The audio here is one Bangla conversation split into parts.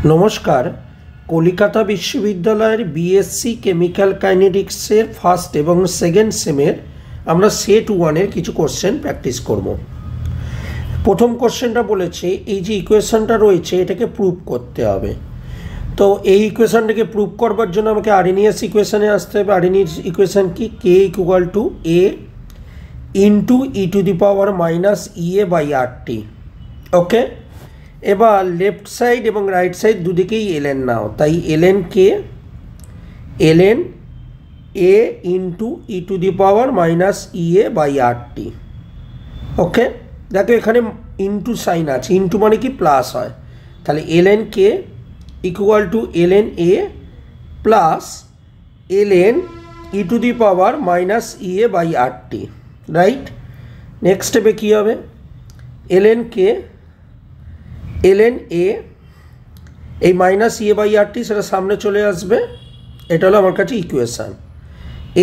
नमस्कार कलिकाता विश्वविद्यालय बीएससी केमिकल काइनेटिक्सের ফার্স্ট এবং সেকেন্ড সেমের আমরা সেট 1 এর কিছু কোশ্চেন প্র্যাকটিস করব। প্রথম কোশ্চেনটা বলেছে এই যে ইকুয়েশনটা রয়েছে এটাকে প্রুভ করতে হবে। তো এই ইকুয়েশনটাকে প্রুভ করবার জন্য আমাকে আরএনএস ইকুয়েশনে আসতে হবে। আরএনএস ইকুয়েশন কি k = a into e to the power minus ea by RT। Okay, এবার লেফট সাইড এবং রাইট সাইড দুদিকেই ln নাও, তাই ln k ln a into e to the power minus ea by RT। Okay, দেখো এখানে ইনটু সাইন আছে, ইনটু মানে কি প্লাস হয়, তাহলে ln k equal to ln a plus ln e to the power minus ea by RT, right. Next স্টেপে কী হবে, ln কে ln a এই মাইনাস ea বাই RT সেটা সামনে চলে আসবে। এটা হলো আমার কাছে ইকুয়েশান।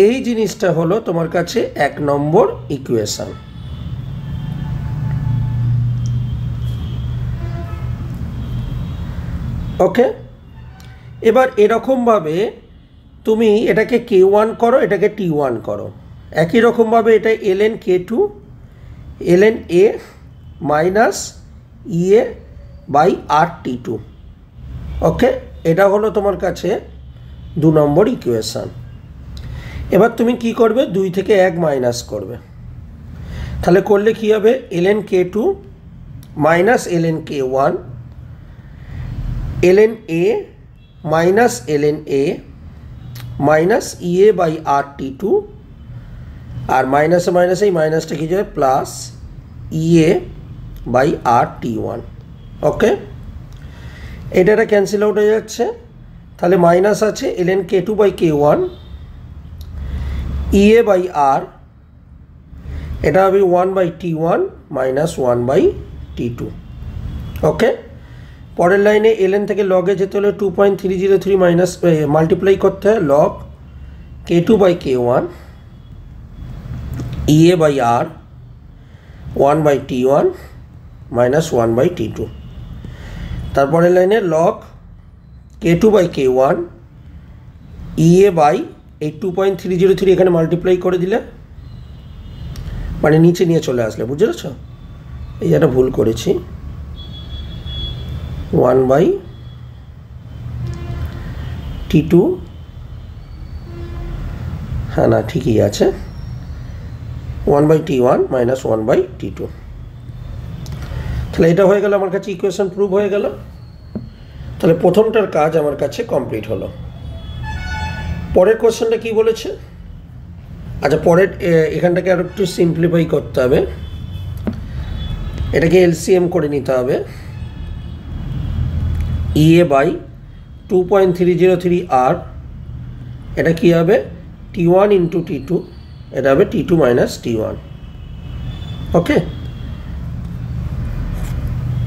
এই জিনিসটা হলো তোমার কাছে 1 নম্বর ইকুয়েশান। ওকে, এবার এরকমভাবে তুমি এটাকে k1 করো, এটাকে t1 করো। একই রকমভাবে এটা ln k2 ln a minus ea by RT2। Okay, এটা হলো তোমার কাছে 2 নম্বর ইকুয়েশান। এবার তুমি কি করবে, 2 থেকে 1 মাইনাস করবে, তাহলে করলে কি হবে, ln k2 minus ln k1 ln a minus ln a minus ea by RT2, আর মাইনাসে মাইনাসে এই মাইনাসটা কি যাবে প্লাস ea বাই RT1। ওকে, এটা ক্যান্সেল আউট হয়ে যাচ্ছে, তাহলে মাইনাস আছে ln k2 by k1 ea by r, এটা হবে 1 by t1 minus 1 by t2। ওকে, পরের লাইনে ln থেকে লগে যেতে হলে 2.303 মাইনাস মাল্টিপ্লাই করতে হয় log k2 by k1 ea by r 1 by t1 minus 1 by t2। তারপরের লাইনে log k2 by k1 ea by এই 2.303 এখানে মাল্টিপ্লাই করে দিলে মানে নিচে নিয়ে চলে আসলে, বুঝতে পেরেছো? এই যেটা ভুল করেছি, 1 বাই t2, হ্যাঁ না ঠিকই আছে, 1 by t1 minus 1 by t2। তাহলে এটা হয়ে গেল আমার কাছে ইকুয়েশন প্রুভ হয়ে গেল। তাহলে প্রথমটার কাজ আমার কাছে কমপ্লিট হলো। পরের কোশ্চেনটা কি বলেছে, আচ্ছা পরের এখানটাকে আরো একটু সিম্পলিফাই করতে হবে, এটাকে এলসিএম করে নিতে হবে। ea বাই 2.303 r, এটা কি হবে t1 ইন্টু t2, এটা হবে t2 মাইনাস t1। ওকে,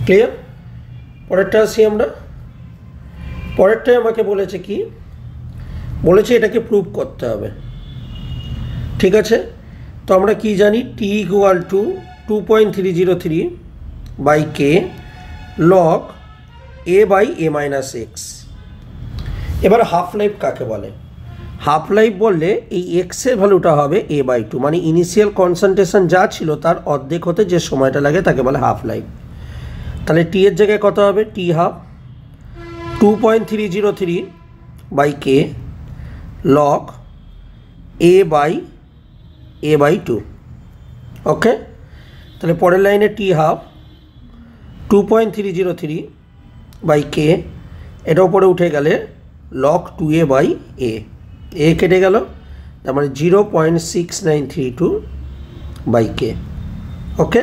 ক্লিয়ার? পরেরটা আসি আমরা। পরেরটাই আমাকে বলেছে কি, বলেছে এটাকে প্রুভ করতে হবে, ঠিক আছে। তো আমরা কি জানি, t equal to 2.303 by k log a by a minus x. এবার হাফ লাইফ কাকে বলে, হাফ লাইফ বললে এই এক্সের ভ্যালুটা হবে a বাই 2, মানে ইনিশিয়াল কনসেন্ট্রেশন যা ছিল তার অর্ধেক হতে যে সময়টা লাগে তাকে বলে হাফ লাইফ। তাহলে টি এর জায়গায় কত হবে, T half 2.303 by K log a by 2। Okay, তাহলে পরের লাইনে টি হাফ 2.303 বাই কে, এটা উপরে উঠে গেলে লগ 2a বাই a, এ কেটে গেল, তার মানে 0.6932 বাই কে। ওকে,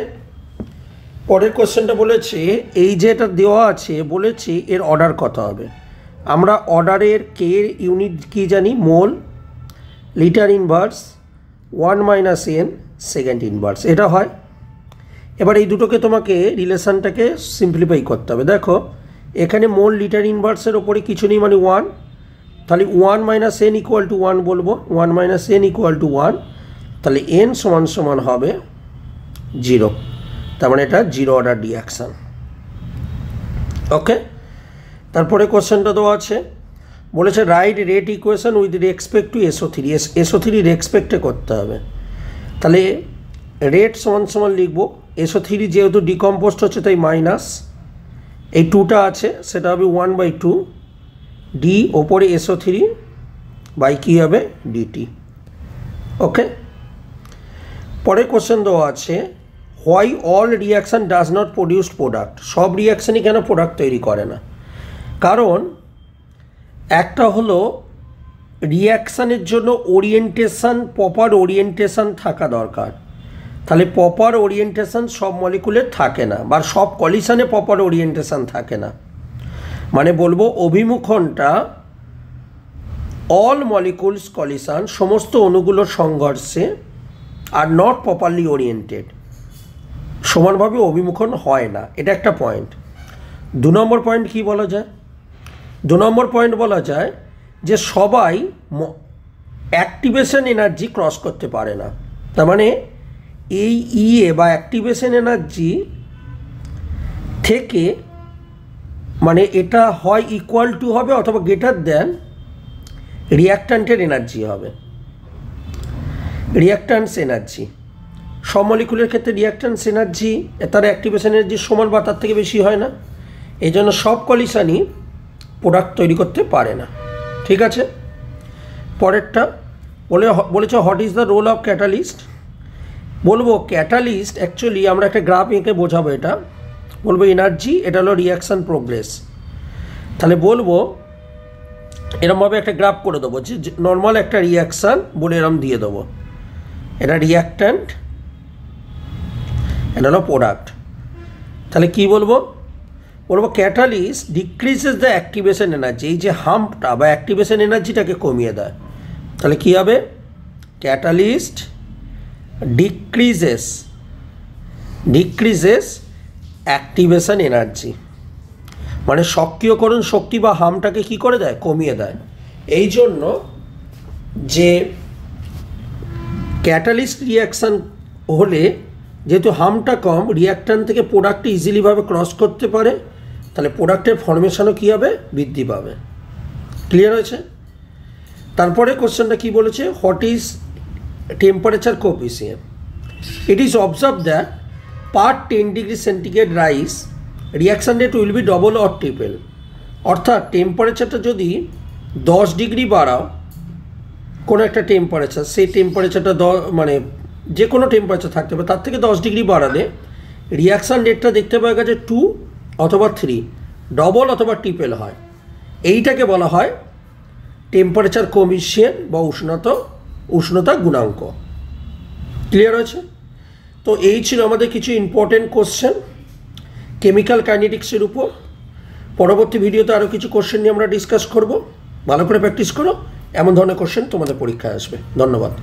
পরের কোশ্চেনটা বলেছে এই যে এটা দেওয়া আছে বলেছে এর অর্ডার কত হবে। আমরা অর্ডারের কে এর ইউনিট কি জানি, mole, litre inverse, 1 minus n second inverse, এটা হয়। এবার এই দুটোকে তোমাকে রিলেশনটাকে সিম্পলিফাই করতে হবে। দেখো এখানে মোল লিটার ইনভার্সের ওপরে কিছু নেই মানে 1, তাহলে 1 মাইনাস n ইকুয়াল টু 1 বলবো, 1 মাইনাস n ইকুয়াল টু 1, তাহলে n সমান সমান হবে 0, তার মানে এটা 0 অর্ডার রিঅ্যাকশান। ওকে, তারপরে কোশ্চেনটা দেওয়া আছে, বলেছে right rate equation with respect to SO3। SO3 রেসপেক্টে করতে হবে। তাহলে রেট সমান সমান লিখব, SO3 যেহেতু ডিকম্পোস্ট হচ্ছে তাই মাইনাস, এই 2টা আছে সেটা হবে 1/2 ডি ওপরে SO3 বাই কী হবে DT। ওকে, পরের কোশ্চেন দেওয়া আছে, why all reaction does not produce product. সব রিয়াকশানই কেন প্রোডাক্ট তৈরি করে না? কারণ একটা হলো রিয়াকশানের জন্য ওরিয়েন্টেশন, প্রপার ওরিয়েন্টেশন থাকা দরকার। তাহলে প্রপার ওরিয়েন্টেশন সব মলিকুলের থাকে না, বা সব কলিশনে প্রপার ওরিয়েন্টেশন থাকে না। মানে বলবো অভিমুখনটা অল মলিকুলস কলিশন, সমস্ত অণুগুলোর সংঘর্ষে আর নট প্রপারলি ওরিয়েন্টেড, সমানভাবে অভিমুখন হয় না। এটা একটা পয়েন্ট। 2 নম্বর পয়েন্ট কি বলা যায়? 2 নম্বর পয়েন্ট বলা যায় যে সবাই অ্যাক্টিভেশন এনার্জি ক্রস করতে পারে না। তার মানে এই ইএ বা অ্যাক্টিভেশন এনার্জি থেকে মানে এটা হয় ইকুয়াল টু হবে অথবা গ্রেটার দেন রিয়াক্ট্যান্টের এনার্জি হবে। রিয়াক্ট্যান্টস এনার্জি সব মলিকুলের ক্ষেত্রে রিয়াক্ট্যান্টস এনার্জি তার অ্যাক্টিভেশন এনার্জির সমান বা তার থেকে বেশি হয় না। এই জন্য সব কলিশনই প্রোডাক্ট তৈরি করতে পারে না। ঠিক আছে, পরেরটা বলেছে what is the role of catalyst. বলবো ক্যাটালিস্ট অ্যাকচুয়ালি আমরা একটা গ্রাফ এঁকে বোঝাবো। এটা বলবো এনার্জি, এটা হলো রিয়াকশান প্রোগ্রেস। তাহলে বলবো এরমভাবে একটা গ্রাফ করে দেবো যে নর্মাল একটা রিয়াকশান বলে এরম দিয়ে দেবো, এটা রিয়াক্ট্যান্ট, এটা হলো প্রোডাক্ট। তাহলে কি বলবো? বলবো catalyst decreases the activation energy. এই যে হাম্পটা বা অ্যাক্টিভেশন এনার্জিটাকে কমিয়ে দেয়। তাহলে কী হবে? ক্যাটালিস্ট ডিক্রিজেস অ্যাক্টিভেশন এনার্জি, মানে সক্রিয়করণ শক্তি বা হামটাকে কি করে দেয়? কমিয়ে দেয়। এই জন্য যে ক্যাটালিস্ট রিয়াকশান হলে যেহেতু হামটা কম, রিয়াক্ট্যান্ট থেকে প্রোডাক্টে ইজিলিভাবে ক্রস করতে পারে, তাহলে প্রোডাক্টের ফর্মেশনও কী হবে? বৃদ্ধি পাবে। ক্লিয়ার হয়েছে? তারপরে কোশ্চেনটা কি বলেছে, what is temperature coefficient. It is observe that per 10 degree centigrade rice reaction rate will be double or triple. অর্থাৎ টেম্পারেচারটা যদি 10 ডিগ্রি বাড়াও, কোনো একটা টেম্পারেচার, সেই টেম্পারেচারটা মানে যে কোনো টেম্পারেচার থাকতে পারে, তার থেকে 10 ডিগ্রি বাড়ালে রিয়াকশান রেটটা দেখতে পাওয়া গেছে 2 অথবা 3, ডবল অথবা ট্রিপল হয়। এইটাকে বলা হয় টেম্পারেচার কোএফিসিয়েন্ট বা উষ্ণতা গুণাঙ্ক। ক্লিয়ার হয়েছে? তো এই ছিল আমাদের কিছু ইম্পর্টেন্ট কোশ্চেন কেমিক্যাল কাইনেটিক্সের উপর। পরবর্তী ভিডিওতে আরও কিছু কোশ্চেন নিয়ে আমরা ডিসকাস করব। ভালো করে প্র্যাকটিস করো, এমন ধরনের কোশ্চেন তোমাদের পরীক্ষায় আসবে। ধন্যবাদ।